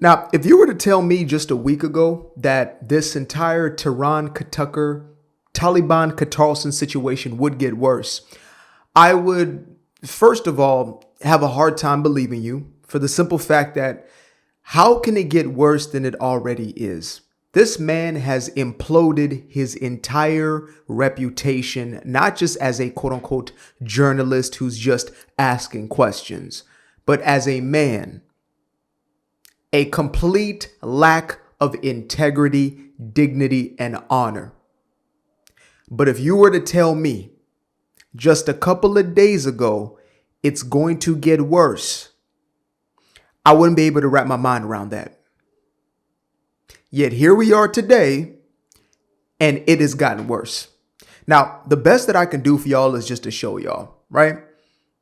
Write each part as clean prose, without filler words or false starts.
Now, if you were to tell me just a week ago that this entire Taliban Qatarlson situation would get worse, I would, first of all, have a hard time believing you for the simple fact that how can it get worse than it already is? This man has imploded his entire reputation, not just as a quote unquote journalist who's just asking questions, but as a man. A complete lack of integrity, dignity, and honor. But if you were to tell me just a couple of days ago, it's going to get worse, I wouldn't be able to wrap my mind around that. Yet here we are today, and it has gotten worse. Now, the best that I can do for y'all is just to show y'all, right?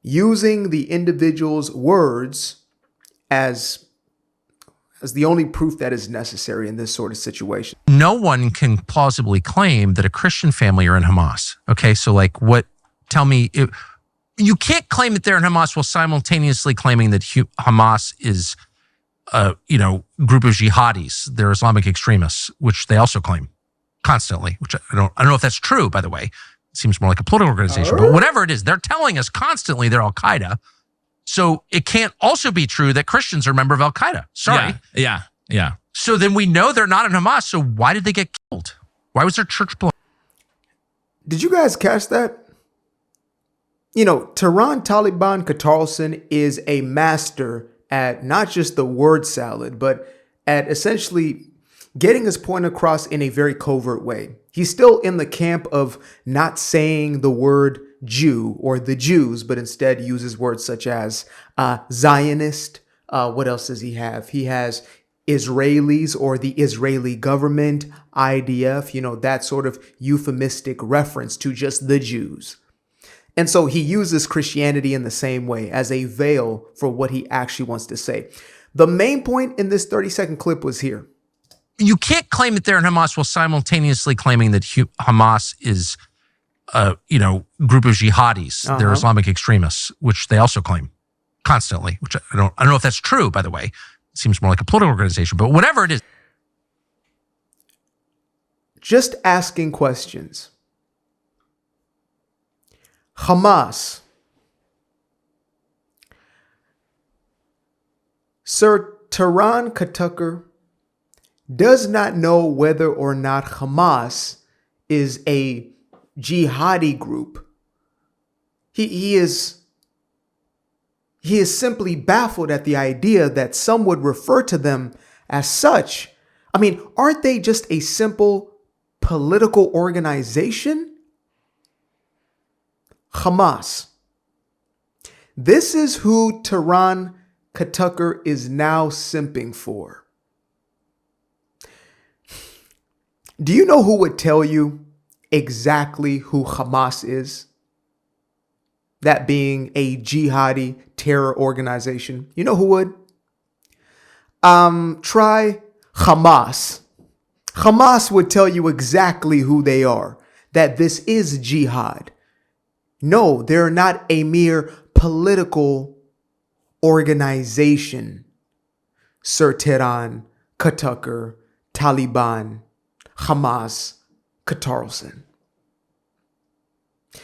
Using the individual's words as the only proof that is necessary in this sort of situation. No one can plausibly claim that a Christian family are in Hamas. Okay, so like what, tell me, you can't claim that they're in Hamas while simultaneously claiming that Hamas is a group of jihadis. They're Islamic extremists, which they also claim constantly, which I don't know if that's true, by the way. It seems more like a political organization, but whatever it is, they're telling us constantly they're Al-Qaeda. So it can't also be true that Christians are a member of Al-Qaeda. Sorry. Yeah. So then we know they're not in Hamas. So why did they get killed? Why was their church blown? Did you guys catch that? Taliban Qatarlson is a master at not just the word salad, but at essentially getting his point across in a very covert way. He's still in the camp of not saying the word Jew or the Jews, but instead uses words such as Zionist. What else does he have? He has Israelis or the Israeli government, IDF, that sort of euphemistic reference to just the Jews. And so he uses Christianity in the same way as a veil for what he actually wants to say. The main point in this 30-second clip was here. You can't claim that they're in Hamas while simultaneously claiming that Hamas is a group of jihadis. They're Islamic extremists, which they also claim constantly, which I don't know if that's true, by the way. It seems more like a political organization, but whatever it is. Just asking questions. Hamas. Sir Taran Katucker does not know whether or not Hamas is a jihadi group. He is simply baffled at the idea that some would refer to them as such. I mean, aren't they just a simple political organization? Hamas. This is who Taran Katucker is now simping for. Do you know who would tell you exactly who Hamas is? That being a jihadi terror organization. You know who would? Try Hamas. Hamas would tell you exactly who they are. That this is jihad. No, they're not a mere political organization. Sir Taran Katucker, Taliban, Hamas, Qatarlson.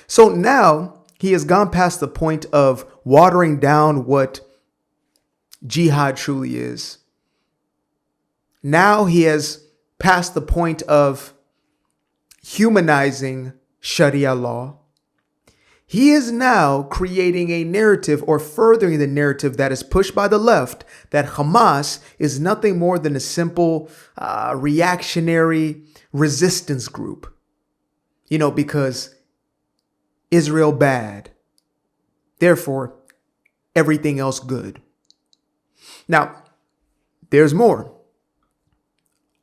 So now he has gone past the point of watering down what jihad truly is. Now he has passed the point of humanizing Sharia law. He is now creating a narrative or furthering the narrative that is pushed by the left that Hamas is nothing more than a simple reactionary resistance group. Because Israel bad. Therefore, everything else good. Now, there's more.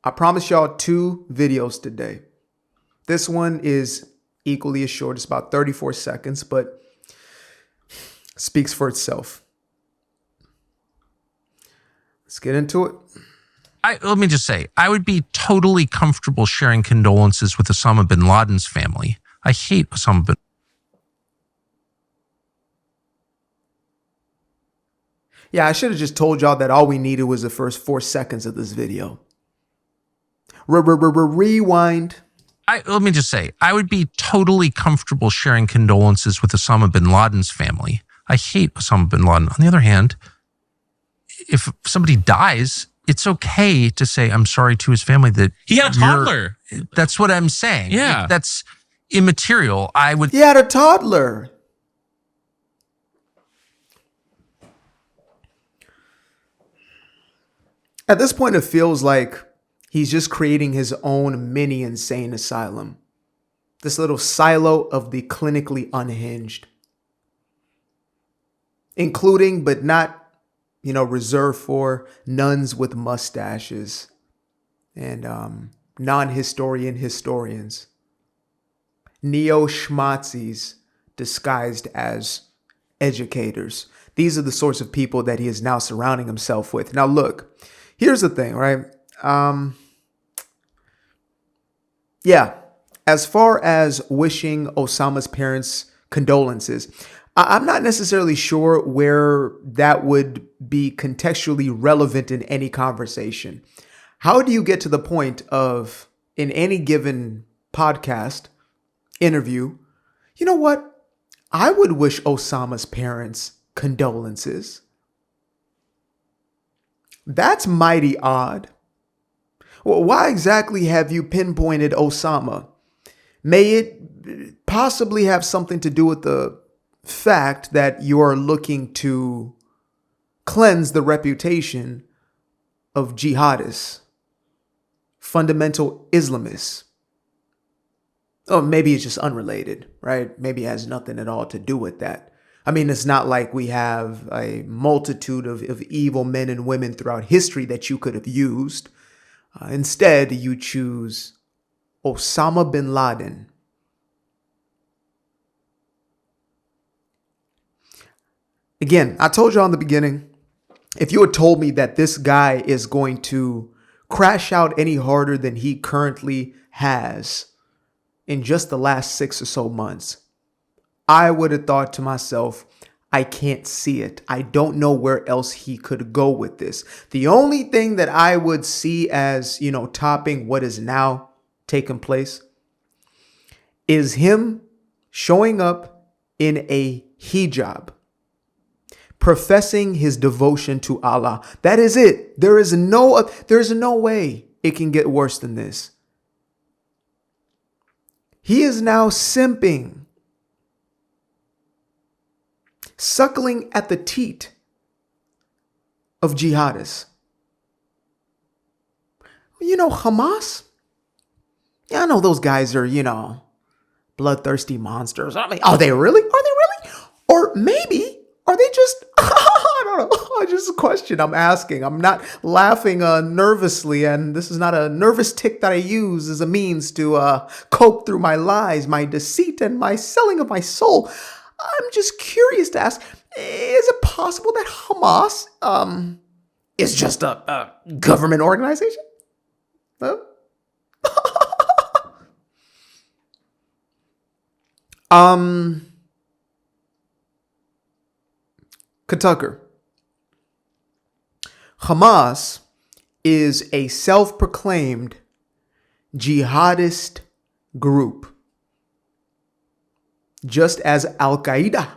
I promise y'all 2 videos today. This one is equally as short. It's about 34 seconds, but speaks for itself. Let's get into it. Let me just say, I would be totally comfortable sharing condolences with Osama bin Laden's family. I hate Osama bin Yeah, I should have just told y'all that all we needed was the first 4 seconds of this video. Rewind. Let me just say, I would be totally comfortable sharing condolences with Osama bin Laden's family. I hate Osama bin Laden. On the other hand, if somebody dies, it's okay to say, I'm sorry to his family that he had a toddler. That's what I'm saying. Yeah. That's immaterial. He had a toddler. At this point, it feels like he's just creating his own mini insane asylum. This little silo of the clinically unhinged. Including, but not, reserved for nuns with mustaches and non-historian historians. Neo-schmazis disguised as educators. These are the sorts of people that he is now surrounding himself with. Now, look, here's the thing, right? Yeah, as far as wishing Osama's parents condolences, I'm not necessarily sure where that would be contextually relevant in any conversation. How do you get to the point of, in any given podcast, interview, you know what? I would wish Osama's parents condolences. That's mighty odd. Well, why exactly have you pinpointed Osama? May it possibly have something to do with the fact that you are looking to cleanse the reputation of jihadists, fundamental Islamists? Oh, maybe it's just unrelated, right? Maybe it has nothing at all to do with that. I mean, it's not like we have a multitude of evil men and women throughout history that you could have used. Instead, you choose Osama bin Laden. Again, I told you in the beginning, if you had told me that this guy is going to crash out any harder than he currently has in just the last 6 or so months, I would have thought to myself, I can't see it. I don't know where else he could go with this. The only thing that I would see as, topping what is now taking place is him showing up in a hijab, professing his devotion to Allah. That is it. There is no way it can get worse than this. He is now simping, suckling at the teat of jihadists. Hamas? Yeah, I know those guys are, bloodthirsty monsters. I mean, are they really? Or maybe, are they just, I don't know. It's just a question I'm asking. I'm not laughing nervously, and this is not a nervous tick that I use as a means to cope through my lies, my deceit, and my selling of my soul. I'm just curious to ask, is it possible that Hamas is just a government organization? Huh? Tucker. Hamas is a self-proclaimed jihadist group, just as Al-Qaeda,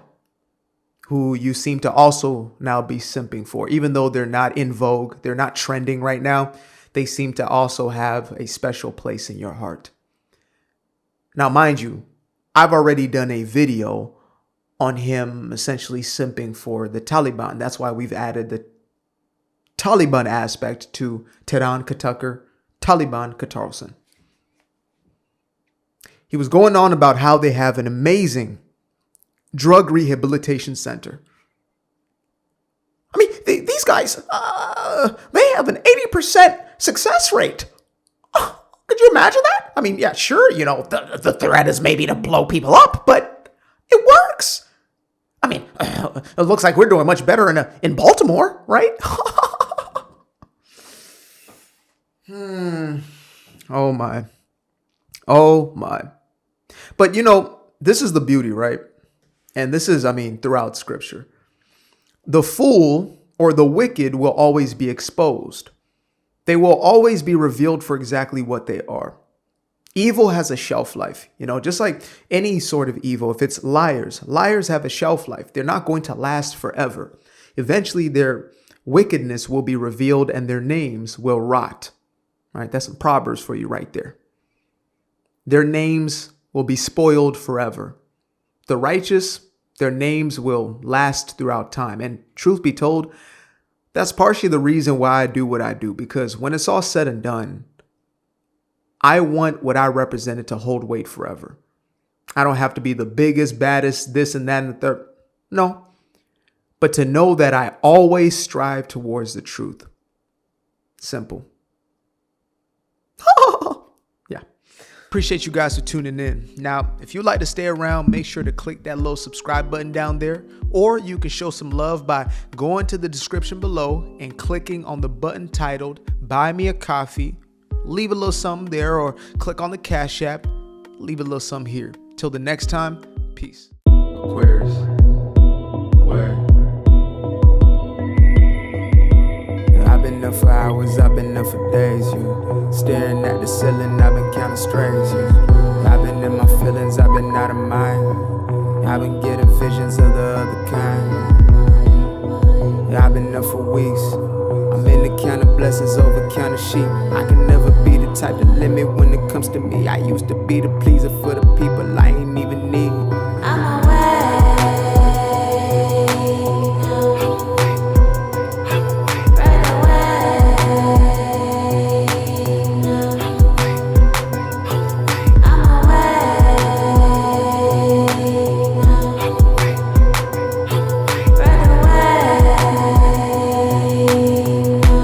who you seem to also now be simping for. Even though they're not in vogue, they're not trending right now, they seem to also have a special place in your heart. Now, mind you, I've already done a video on him essentially simping for the Taliban. That's why we've added the Taliban aspect to Tehran Tucker, Taliban Qatarlson. He was going on about how they have an amazing drug rehabilitation center. I mean, these guys, they have an 80% success rate. Could you imagine that? I mean, yeah, sure, the threat is maybe to blow people up, but it works. I mean, it looks like we're doing much better in Baltimore, right? Oh my. But this is the beauty, right? And this is, throughout scripture. The fool or the wicked will always be exposed. They will always be revealed for exactly what they are. Evil has a shelf life, just like any sort of evil. If it's liars have a shelf life. They're not going to last forever. Eventually, their wickedness will be revealed and their names will rot. Right? That's some Proverbs for you right there. Their names will be spoiled forever. The righteous, their names will last throughout time. And truth be told, that's partially the reason why I do what I do, because when it's all said and done, I want what I represented to hold weight forever. I don't have to be the biggest, baddest, this and that and the third. No. But to know that I always strive towards the truth. Simple. Yeah. Appreciate you guys for tuning in. Now, if you'd like to stay around, make sure to click that little subscribe button down there, or you can show some love by going to the description below and clicking on the button titled Buy Me a Coffee. Leave a little something there, or click on the Cash App. Leave a little something here. Till the next time, peace. Aquarius. Where? I've been up for hours, I've been up for days, staring at the ceiling, I've been counting strays, I've been in my feelings, I've been out of mind. I've been getting visions of the other kind. I've been up for weeks. I'm in the count of blessings over count of sheep. I can never be the type to limit when it comes to me. I used to be the pleaser for the people. I ain't even